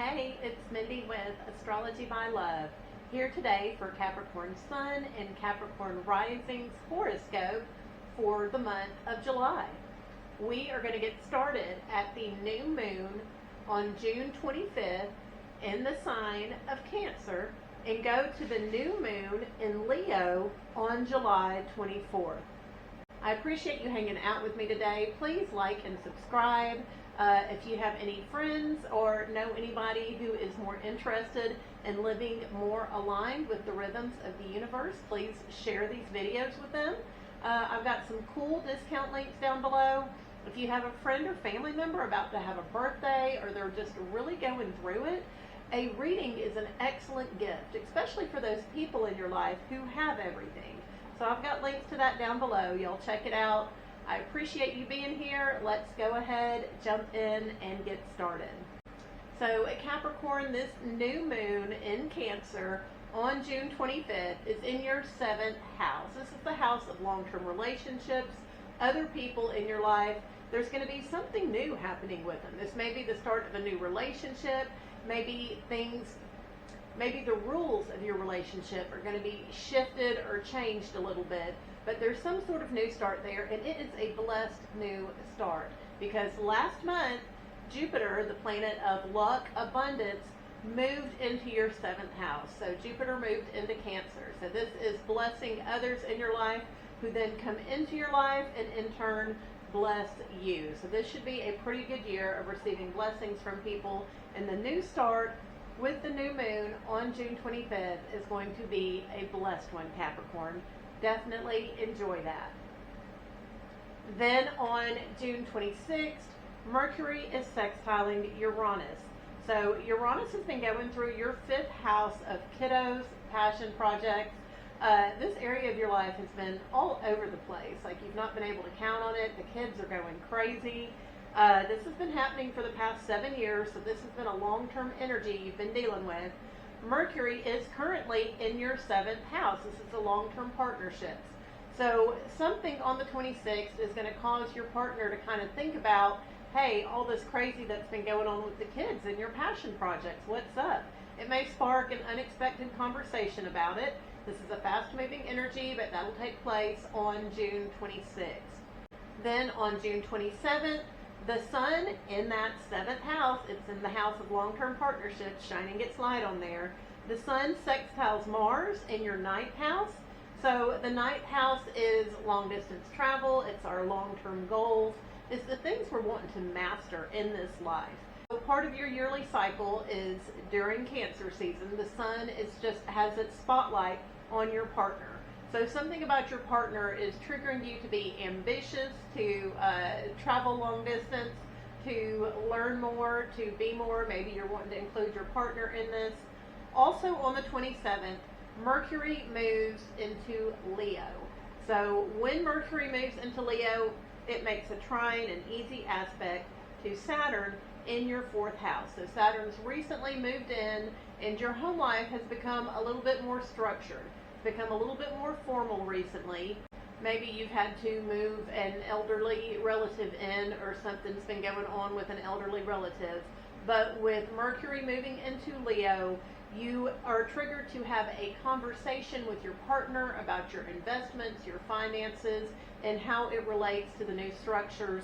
Hey, it's Mindy with Astrology by Love, here today for Capricorn Sun and Capricorn Rising's horoscope for the month of July. We are going to get started at the new moon on June 25th in the sign of Cancer and go to the new moon in Leo on July 24th. I appreciate you hanging out with me today. Please like and subscribe. If you have any friends or know anybody who is more interested in living more aligned with the rhythms of the universe, please share these videos with them. I've got some cool discount links down below. If you have a friend or family member about to have a birthday or they're just really going through it, a reading is an excellent gift, especially for those people in your life who have everything. So I've got links to that down below. Y'all check it out. I appreciate you being here. Let's go ahead, jump in, and get started. So at Capricorn, this new moon in Cancer on June 25th is in your 7th house. This is the house of long-term relationships, other people in your life. There's going to be something new happening with them. This may be the start of a new relationship. Maybe the rules of your relationship are going to be shifted or changed a little bit, but there's some sort of new start there, and it is a blessed new start because last month Jupiter, the planet of luck, abundance, moved into your 7th house. So Jupiter moved into Cancer. So this is blessing others in your life who then come into your life and in turn bless you. So this should be a pretty good year of receiving blessings from people, and the new start with the new moon on June 25th is going to be a blessed one, Capricorn. Definitely enjoy that. Then on June 26th, Mercury is sextiling Uranus. So Uranus has been going through your 5th house of kiddos, passion projects. This area of your life has been all over the place. Like you've not been able to count on it. The kids are going crazy. This has been happening for the past 7 years, so this has been a long-term energy you've been dealing with. Mercury is currently in your 7th house. This is the long-term partnerships. So something on the 26th is going to cause your partner to kind of think about, hey, all this crazy that's been going on with the kids and your passion projects, what's up? It may spark an unexpected conversation about it. This is a fast-moving energy, but that'll take place on June 26th. Then on June 27th, the sun in that 7th house, it's in the house of long-term partnerships, shining its light on there. The sun sextiles Mars in your 9th house. So the 9th house is long-distance travel. It's our long-term goals. It's the things we're wanting to master in this life. So part of your yearly cycle is during Cancer season. The sun has its spotlight on your partner. So something about your partner is triggering you to be ambitious, to travel long distance, to learn more, to be more. Maybe you're wanting to include your partner in this. Also on the 27th, Mercury moves into Leo. So when Mercury moves into Leo, it makes a trine, an easy aspect to Saturn in your 4th house. So Saturn's recently moved in, and your home life has become a little bit more structured. Become a little bit more formal recently. Maybe you've had to move an elderly relative in, or something's been going on with an elderly relative. But with Mercury moving into Leo, you are triggered to have a conversation with your partner about your investments, your finances, and how it relates to the new structures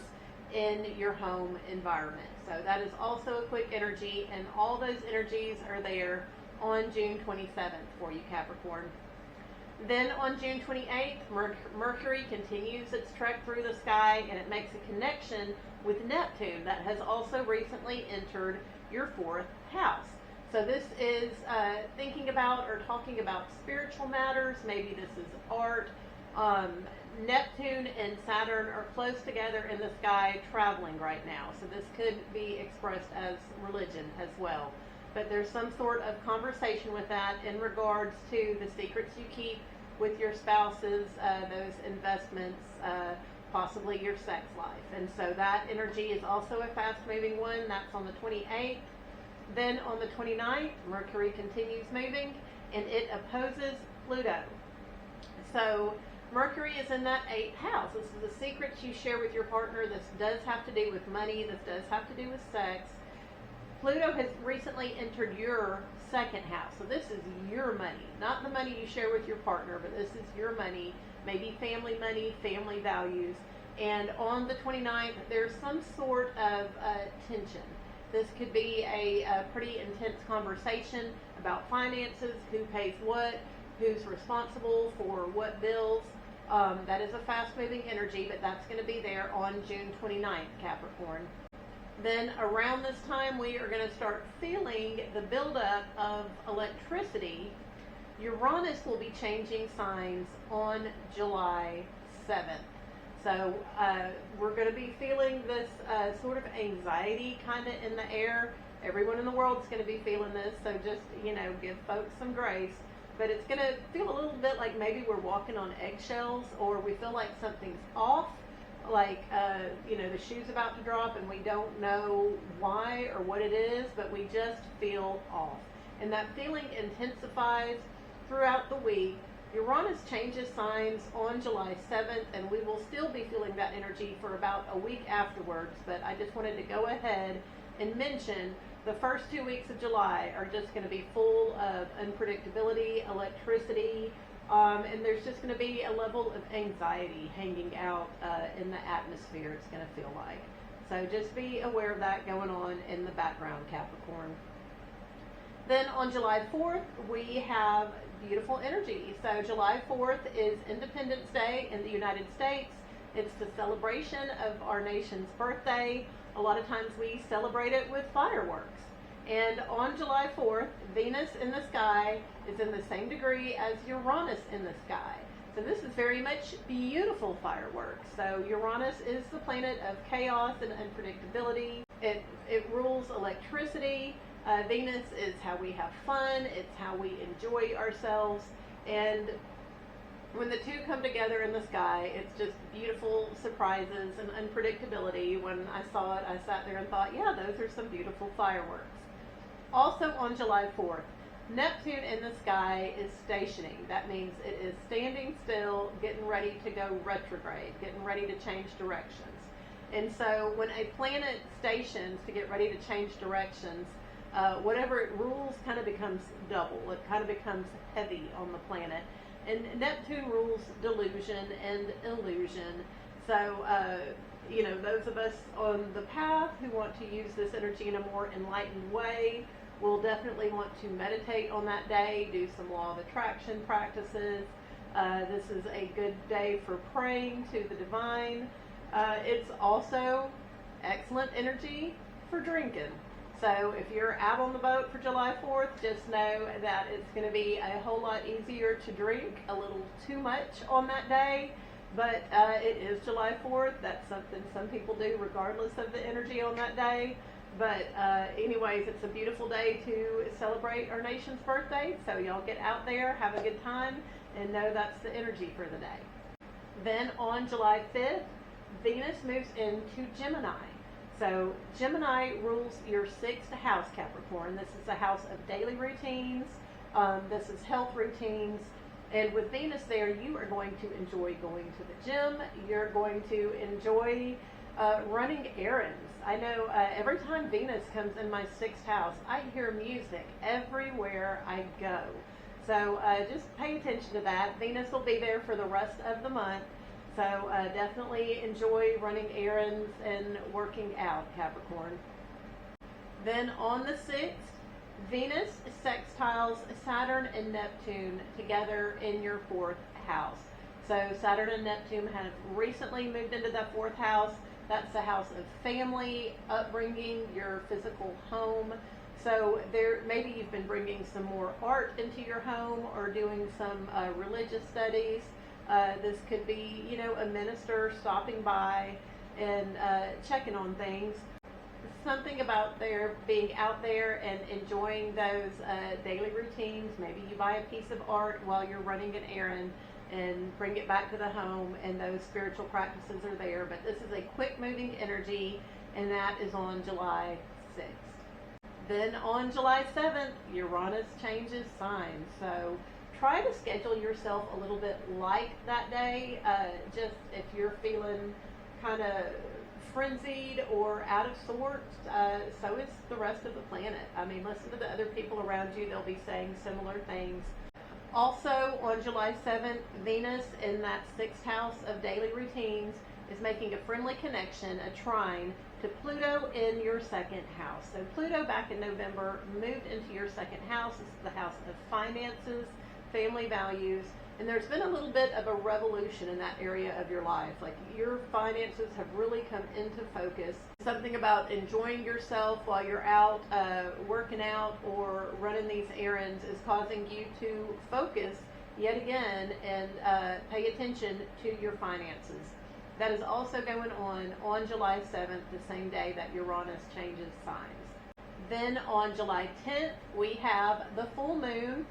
in your home environment. So that is also a quick energy, and all those energies are there on June 27th for you, Capricorn. Then on June 28th, Mercury continues its trek through the sky, and it makes a connection with Neptune that has also recently entered your 4th house. So this is thinking about or talking about spiritual matters. Maybe this is art. Neptune and Saturn are close together in the sky traveling right now. So this could be expressed as religion as well. But there's some sort of conversation with that in regards to the secrets you keep with your spouses, those investments, possibly your sex life. And so that energy is also a fast-moving one. That's on the 28th. Then on the 29th, Mercury continues moving, and it opposes Pluto. So Mercury is in that 8th house. This is the secrets you share with your partner. This does have to do with money. This does have to do with sex. Pluto has recently entered your second house. So this is your money, not the money you share with your partner, but this is your money, maybe family, family values. And on the 29th, there's some sort of tension. This could be a pretty intense conversation about finances, who pays what, who's responsible for what bills. That is a fast-moving energy, but that's going to be there on June 29th, Capricorn. Then around this time, we are going to start feeling the buildup of electricity. Uranus will be changing signs on July 7th. So we're going to be feeling this sort of anxiety kind of in the air. Everyone in the world is going to be feeling this, so just, give folks some grace. But it's going to feel a little bit like maybe we're walking on eggshells, or we feel like something's off, like, the shoe's about to drop and we don't know why or what it is, but we just feel off. And that feeling intensifies throughout the week. Uranus changes signs on July 7th, and we will still be feeling that energy for about a week afterwards, but I just wanted to go ahead and mention the first 2 weeks of July are just going to be full of unpredictability, electricity, and there's just going to be a level of anxiety hanging out in the atmosphere, it's going to feel like. So just be aware of that going on in the background, Capricorn. Then on July 4th, we have beautiful energy. So July 4th is Independence Day in the United States. It's the celebration of our nation's birthday. A lot of times we celebrate it with fireworks. And on July 4th, Venus in the sky is in the same degree as Uranus in the sky. So this is very much beautiful fireworks. So Uranus is the planet of chaos and unpredictability. It rules electricity. Venus is how we have fun. It's how we enjoy ourselves. And when the two come together in the sky, it's just beautiful surprises and unpredictability. When I saw it, I sat there and thought, yeah, those are some beautiful fireworks. Also on July 4th, Neptune in the sky is stationing. That means it is standing still, getting ready to go retrograde, getting ready to change directions. And so when a planet stations to get ready to change directions, whatever it rules kind of becomes double. It kind of becomes heavy on the planet. And Neptune rules delusion and illusion. So, those of us on the path who want to use this energy in a more enlightened way will definitely want to meditate on that day, do some law of attraction practices. This is a good day for praying to the divine. It's also excellent energy for drinking. So if you're out on the boat for July 4th, just know that it's going to be a whole lot easier to drink a little too much on that day. But it is July 4th. That's something some people do regardless of the energy on that day. But anyways, it's a beautiful day to celebrate our nation's birthday. So y'all get out there, have a good time, and know that's the energy for the day. Then on July 5th, Venus moves into Gemini. So Gemini rules your sixth house, Capricorn. This is a house of daily routines. This is health routines. And with Venus there, you are going to enjoy going to the gym. You're going to enjoy running errands. I know every time Venus comes in my sixth house, I hear music everywhere I go. So just pay attention to that. Venus will be there for the rest of the month. So definitely enjoy running errands and working out, Capricorn. Then on the 6th, Venus sextiles Saturn and Neptune together in your 4th house. So Saturn and Neptune have recently moved into the 4th house. That's the house of family, upbringing, your physical home. So there, maybe you've been bringing some more art into your home or doing some religious studies. This could be, a minister stopping by and checking on things. Something about being out there and enjoying those daily routines. Maybe you buy a piece of art while you're running an errand and bring it back to the home, and those spiritual practices are there. But this is a quick moving energy, and that is on July 6th. Then on July 7th, Uranus changes signs. So try to schedule yourself a little bit light that day. Just if you're feeling kind of frenzied or out of sorts, so is the rest of the planet. I mean, listen to the other people around you. They'll be saying similar things. Also, on July 7th, Venus in that sixth house of daily routines is making a friendly connection, a trine, to Pluto in your second house. So Pluto back in November moved into your second house. This is the house of finances, family values, and there's been a little bit of a revolution in that area of your life. Like your finances have really come into focus. Something about enjoying yourself while you're out working out or running these errands is causing you to focus yet again and pay attention to your finances. That is also going on July 7th, the same day that Uranus changes signs. Then on July 10th, we have the full moon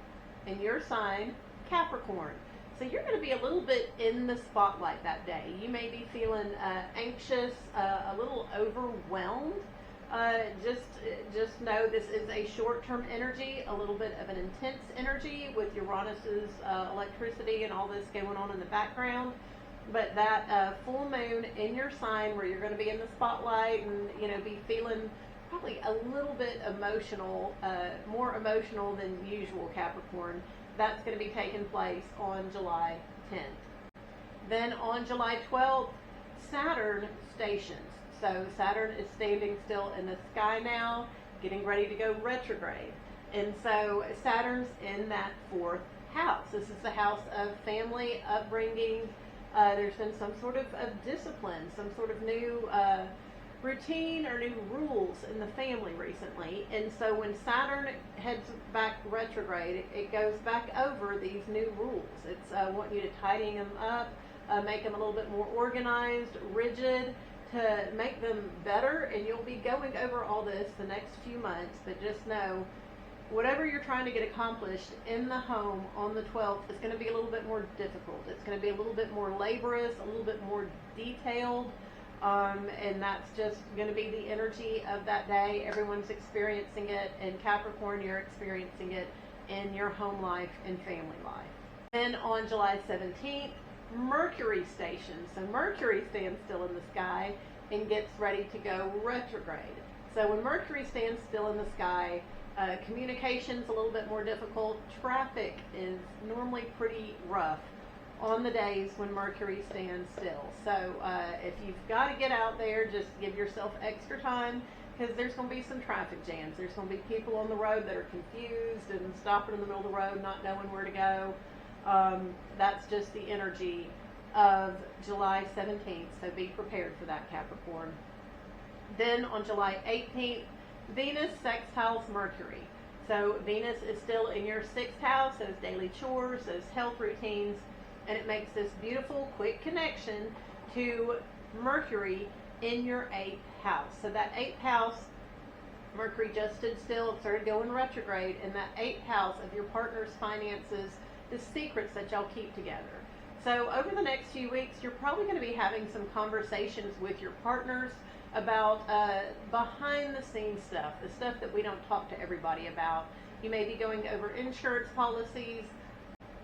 in your sign, Capricorn. So you're going to be a little bit in the spotlight that day. You may be feeling anxious, a little overwhelmed. Just know this is a short-term energy, a little bit of an intense energy with Uranus's electricity and all this going on in the background. But that full moon in your sign, where you're going to be in the spotlight and be feeling probably a little bit emotional, more emotional than usual, Capricorn. That's going to be taking place on July 10th. Then on July 12th, Saturn stations. So Saturn is standing still in the sky now, getting ready to go retrograde. And so Saturn's in that fourth house. This is the house of family, upbringing. There's been some sort of discipline, some sort of new routine or new rules in the family recently. And so when Saturn heads back retrograde, it goes back over these new rules. It's wanting you to tidying them up, make them a little bit more organized, rigid, to make them better. And you'll be going over all this the next few months, but just know whatever you're trying to get accomplished in the home on the 12th is going to be a little bit more difficult. It's going to be a little bit more laborious, a little bit more detailed, and that's just going to be the energy of that day. Everyone's experiencing it. In Capricorn, you're experiencing it in your home life and family life. Then on July 17th, Mercury stations. So Mercury stands still in the sky and gets ready to go retrograde. So when Mercury stands still in the sky, communication's a little bit more difficult. Traffic is normally pretty rough on the days when Mercury stands still. So if you've got to get out there, just give yourself extra time, because there's going to be some traffic jams. There's going to be people on the road that are confused and stopping in the middle of the road, not knowing where to go. That's just the energy of July 17th, so be prepared for that, Capricorn. Then on July 18th, Venus sextiles Mercury. So Venus is still in your sixth house, those daily chores, those health routines, and it makes this beautiful, quick connection to Mercury in your eighth house. So that eighth house, Mercury just stood still, it started going retrograde, and that eighth house of your partner's finances, the secrets that y'all keep together. So over the next few weeks, you're probably going to be having some conversations with your partners about behind the scenes stuff, the stuff that we don't talk to everybody about. You may be going over insurance policies.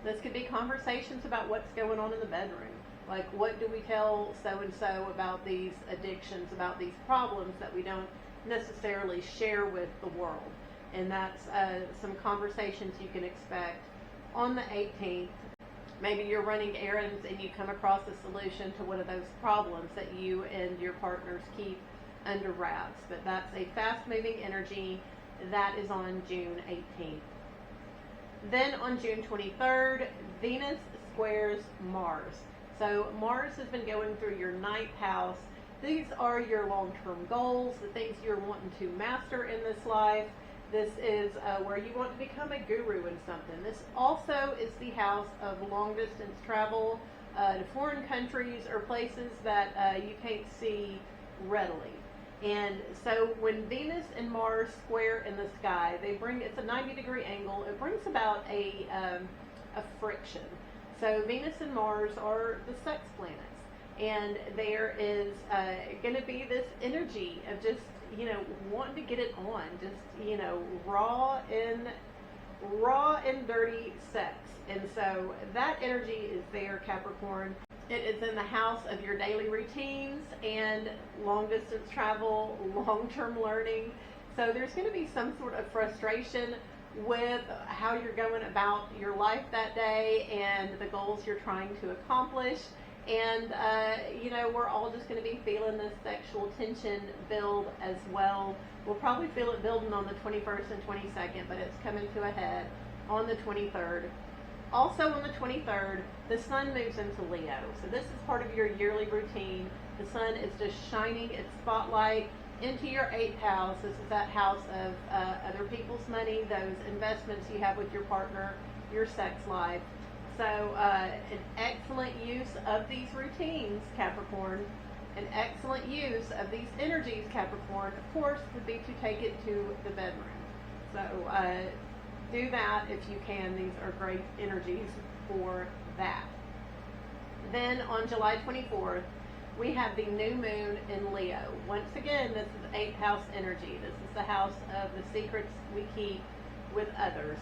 This could be conversations about what's going on in the bedroom. Like, what do we tell so-and-so about these addictions, about these problems that we don't necessarily share with the world? And that's some conversations you can expect on the 18th. Maybe you're running errands and you come across a solution to one of those problems that you and your partners keep under wraps. But that's a fast-moving energy. That is on June 18th. Then on June 23rd, Venus squares Mars. So Mars has been going through your ninth house. These are your long-term goals, the things you're wanting to master in this life. This is where you want to become a guru in something. This also is the house of long-distance travel to foreign countries or places that you can't see readily. And so when Venus and Mars square in the sky, it's a 90-degree angle. It brings about a friction. So Venus and Mars are the sex planets. And there is going to be this energy of just, wanting to get it on, just, raw and dirty sex. And so that energy is there, Capricorn. It is in the house of your daily routines and long distance travel, long term learning. So there's going to be some sort of frustration with how you're going about your life that day and the goals you're trying to accomplish. And, we're all just going to be feeling this sexual tension build as well. We'll probably feel it building on the 21st and 22nd, but it's coming to a head on the 23rd. Also on the 23rd, the sun moves into Leo. So this is part of your yearly routine. The sun is just shining its spotlight into your 8th house. This is that house of other people's money, those investments you have with your partner, your sex life. So an excellent use of these routines, Capricorn, an excellent use of these energies, Capricorn, of course, would be to take it to the bedroom. So do that if you can. These are great energies for that. Then on July 24th, we have the new moon in Leo. Once again, this is 8th house energy. This is the house of the secrets we keep with others.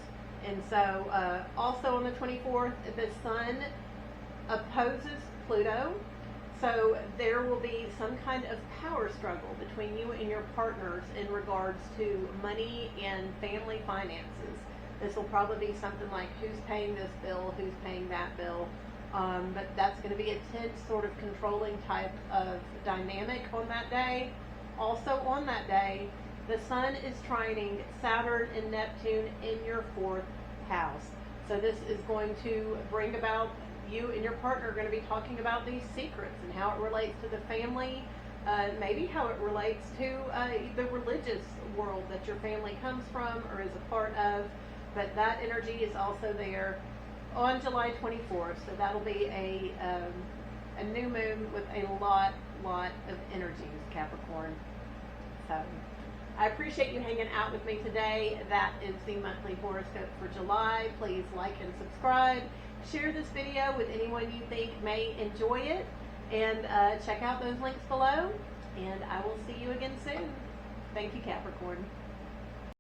And so also on the 24th, the sun opposes Pluto. So there will be some kind of power struggle between you and your partners in regards to money and family finances. This will probably be something like who's paying this bill, who's paying that bill. But that's going to be a tense, sort of controlling type of dynamic on that day. Also on that day, the sun is trining Saturn and Neptune in your 4th house. So this is going to bring about, you and your partner are going to be talking about these secrets and how it relates to the family, maybe how it relates to the religious world that your family comes from or is a part of. But that energy is also there on July 24th, so that'll be a new moon with a lot of energies, Capricorn. So I appreciate you hanging out with me today. That is the monthly horoscope for July. Please like and subscribe. Share this video with anyone you think may enjoy it, and check out those links below. And I will see you again soon. Thank you, Capricorn.